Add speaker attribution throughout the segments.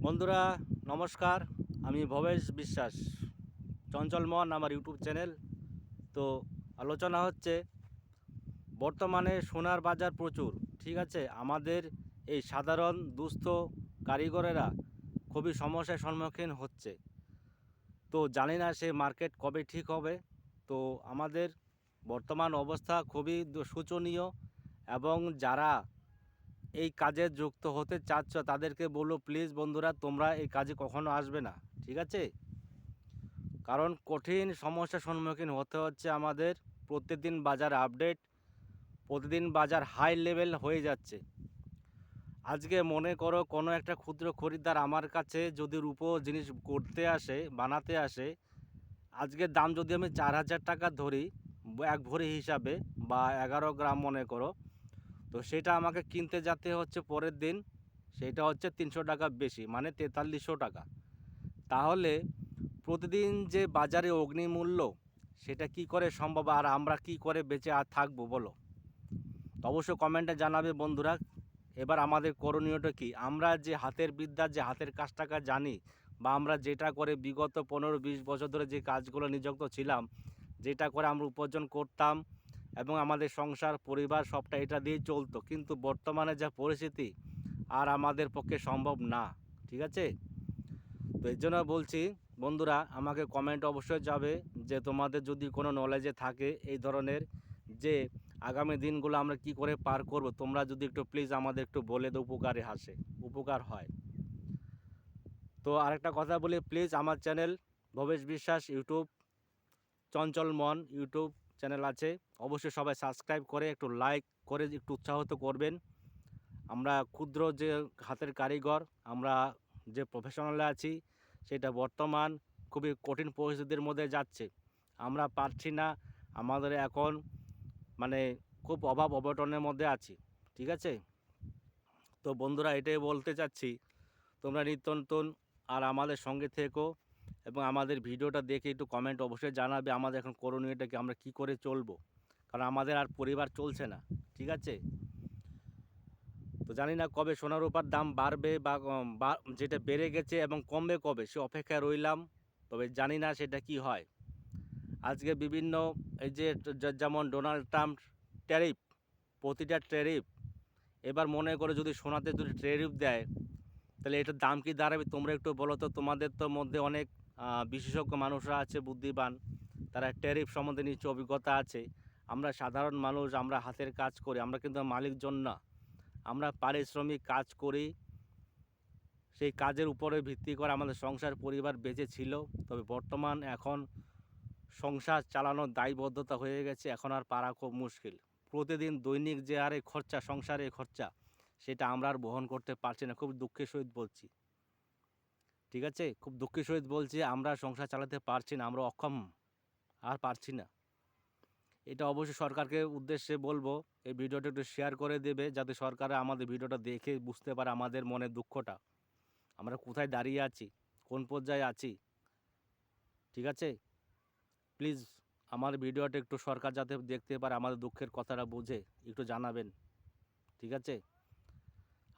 Speaker 1: বন্ধুরা নমস্কার, আমি ভবেশ বিশ্বাস। চঞ্চল মন আমার ইউটিউব চ্যানেল। তো আলোচনা হচ্ছে বর্তমানে সোনার বাজার প্রচুর, ঠিক আছে। আমাদের এই সাধারণ দুস্থ কারিগরেরা খুবই সমস্যার সম্মুখীন হচ্ছে। তো জানি না সে মার্কেট কবে ঠিক হবে। তো আমাদের বর্তমান অবস্থা খুবই শোচনীয়, এবং যারা এই কাজে যুক্ত হতে চাচ্ছ তাদেরকে বলবো, প্লিজ বন্ধুরা তোমরা এই কাজে কখনো আসবে না, ঠিক আছে। কারণ কঠিন সমস্যার সম্মুখীন হতে হচ্ছে আমাদের। প্রতিদিন বাজার আপডেট, প্রতিদিন বাজার হাই লেভেল হয়ে যাচ্ছে। আজকে মনে করো কোনো একটা ক্ষুদ্র খরিদ্দার আমার কাছে যদি রূপো জিনিস করতে আসে, বানাতে আসে, আজকের দাম যদি আমি 4,000 টাকা ধরি এক ভরি হিসাবে, বা 11 গ্রাম মনে করো, তো সেটা আমাকে কিনতে যেতে হচ্ছে পরের দিন, সেটা হচ্ছে 300 টাকা বেশি, মানে 4300 টাকা। তাহলে প্রতিদিন যে বাজারে অগ্নিমূল্য, সেটা কি করে সম্ভব, আর আমরা কি করে বেঁচে আর থাকবো বলো? তো অবশ্যই কমেন্টে জানাবে বন্ধুরা। এবার আমাদের করণীয়টা কি? আমরা যে হাতের বিদ্যা, যে হাতের কাজটাকে জানি, বা আমরা যেটা করে বিগত 15-20 বছর ধরে যে কাজগুলো নিযুক্ত ছিলাম, যেটা করে আমরা উপার্জন করতাম এবং আমাদের সংসার পরিবার সবটা এটা দিয়েই চলতো, কিন্তু বর্তমানে যা পরিস্থিতি আর আমাদের পক্ষে সম্ভব না, ঠিক আছে। তো এর জন্য বলছি বন্ধুরা, আমাকে কমেন্ট অবশ্যই যাবে যে তোমাদের যদি কোনো নলেজে থাকে এই ধরনের, যে আগামী দিনগুলো আমরা কি করে পার করব, তোমরা যদি একটু প্লিজ আমাদের একটু বলে দাও, উপকার হয়। তো আরেকটা কথা বলি, প্লিজ আমার চ্যানেল ভবেশ বিশ্বাস ইউটিউব, চঞ্চল মন ইউটিউব চ্যানেল আছে, অবশ্যই সবাই সাবস্ক্রাইব করে একটু লাইক করে একটু উৎসাহিত করবেন। আমরা ক্ষুদ্র যে হাতের কারিগর, আমরা যে প্রফেশনালে আছি, সেটা বর্তমান খুবই কঠিন পরিস্থিতির মধ্যে যাচ্ছে। আমরা পারছি না, আমাদের এখন মানে খুব অভাব অবটনের মধ্যে আছি, ঠিক আছে। তো বন্ধুরা এটাই বলতে চাচ্ছি, তোমরা নিত্য নতুন আর আমাদের সঙ্গে থেকো, এবং আমাদের ভিডিওটা দেখে একটু কমেন্ট অবশ্যই জানাবে আমাদের এখন করণীয়টা কি, আমরা কি করে চলবো, কারণ আমাদের আর পরিবার চলছে না, ঠিক আছে। তো জানি না কবে সোনার রূপার দাম বাড়বে, বা যেটা বেড়ে গেছে এবং কমবে কবে, সে অপেক্ষায় রইলাম। তবে জানি না সেটা কি হয়। আজকে বিভিন্ন এই যে যেমন ডোনাল্ড ট্রাম্প ট্যারিফ, প্রতিটা ট্যারিফ, এবার মনে করে যদি সোনাতে যদি ট্যারিফ দেয়, তাহলে এটার দাম কি দাঁড়াবে তোমরা একটু বলো তো। তোমাদের তো মধ্যে অনেক বিশেষজ্ঞ মানুষরা আছে, বুদ্ধিমান, তারা ট্যারিফ সম্বন্ধে নিশ্চয় অভিজ্ঞতা আছে। আমরা সাধারণ মানুষ, আমরা হাতের কাজ করি, আমরা কিন্তু মালিকজন না, আমরা পারিশ্রমিক কাজ করি। সেই কাজের উপরে ভিত্তি করে আমাদের সংসার পরিবার বেঁচে ছিল। তবে বর্তমান এখন সংসার চালানোর দায়বদ্ধতা হয়ে গেছে, এখন আর পারা খুব মুশকিল। প্রতিদিন দৈনিক যে হারে খরচা, সংসারের খরচা, সেটা আমরা আর বহন করতে পারছি না। খুব দুঃখের সহিত বলছি, ঠিক আছে, খুব দুঃখের সহিত বলছি, আমরা সংসার চালাতে পারছি না, আমরা অক্ষম, আর পারছি না। এটা অবশ্যই সরকারকে উদ্দেশ্যে বলবো, এই ভিডিওটা একটু শেয়ার করে দেবে, যাতে সরকার আমাদের ভিডিওটা দেখে বুঝতে পারে আমাদের মনের দুঃখটা, আমরা কোথায় দাঁড়িয়ে আছি, কোন পর্যায়ে আছি, ঠিক আছে। প্লিজ আমার ভিডিওটা একটু সরকার যাতে দেখতে পারে, আমাদের দুঃখের কথাটা বুঝে একটু জানাবেন, ঠিক আছে।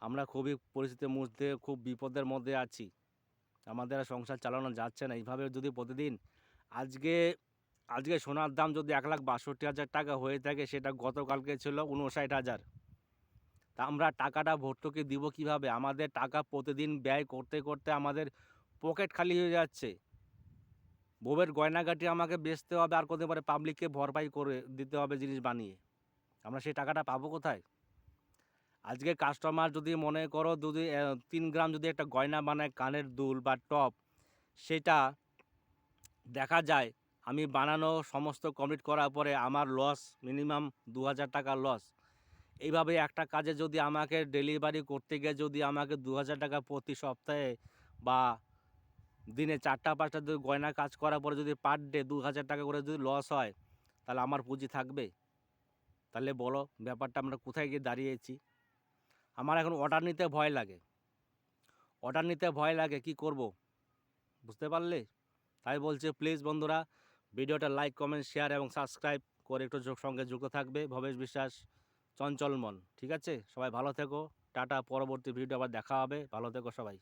Speaker 1: আমরা খুবই পরিস্থিতির মধ্যে, খুব বিপদের মধ্যে আছি, আমাদের আর সংসার চালানো যাচ্ছে না এইভাবে। যদি প্রতিদিন আজকে আজকে সোনার দাম যদি 1,62,000 টাকা হয়ে থাকে, সেটা গতকালকে ছিল 59,000। তা আমরা টাকাটা ভর্তুকি দিব কিভাবে? আমাদের টাকা প্রতিদিন ব্যয় করতে করতে আমাদের পকেট খালি হয়ে যাচ্ছে। বউয়ের গয়নাগাটি আমাকে বেচতে হবে, আর করতে পারে পাবলিককে ভরপাই করে দিতে হবে জিনিস বানিয়ে। আমরা সেই টাকাটা পাবো কোথায়? আজকে কাস্টমার যদি মনে করো যদি 3 গ্রাম যদি একটা গয়না বানায়, কানের দুল বা টপ, সেটা দেখা যায় আমি বানানো সমস্ত কমপ্লিট করার পরে আমার লস মিনিমাম 2,000 টাকা লস। এইভাবে একটা কাজে যদি আমাকে ডেলিভারি করতে গিয়ে যদি আমাকে 2,000 টাকা প্রতি সপ্তাহে বা দিনে 4টা-5টা গয়না কাজ করার পরে যদি পার ডে 2,000 টাকা করে যদি লস হয়, তাহলে আমার পুঁজি থাকবে? তাহলে বলো ব্যাপারটা আমরা কোথায় গিয়ে দাঁড়িয়েছি। আমার এখন অর্ডার নিতে ভয় লাগে, কি করব, বুঝতে পারলে? তাই বলছি, প্লিজ বন্ধুরা ভিডিওটা লাইক, কমেন্ট, শেয়ার এবং সাবস্ক্রাইব করে একটু সঙ্গে যুক্ত থাকবে। ভবেশ বিশ্বাস, চঞ্চল মন, ঠিক আছে। সবাই ভালো থেকো, টাটা। পরবর্তী ভিডিও আবার দেখা হবে, ভালো থেকো সবাই।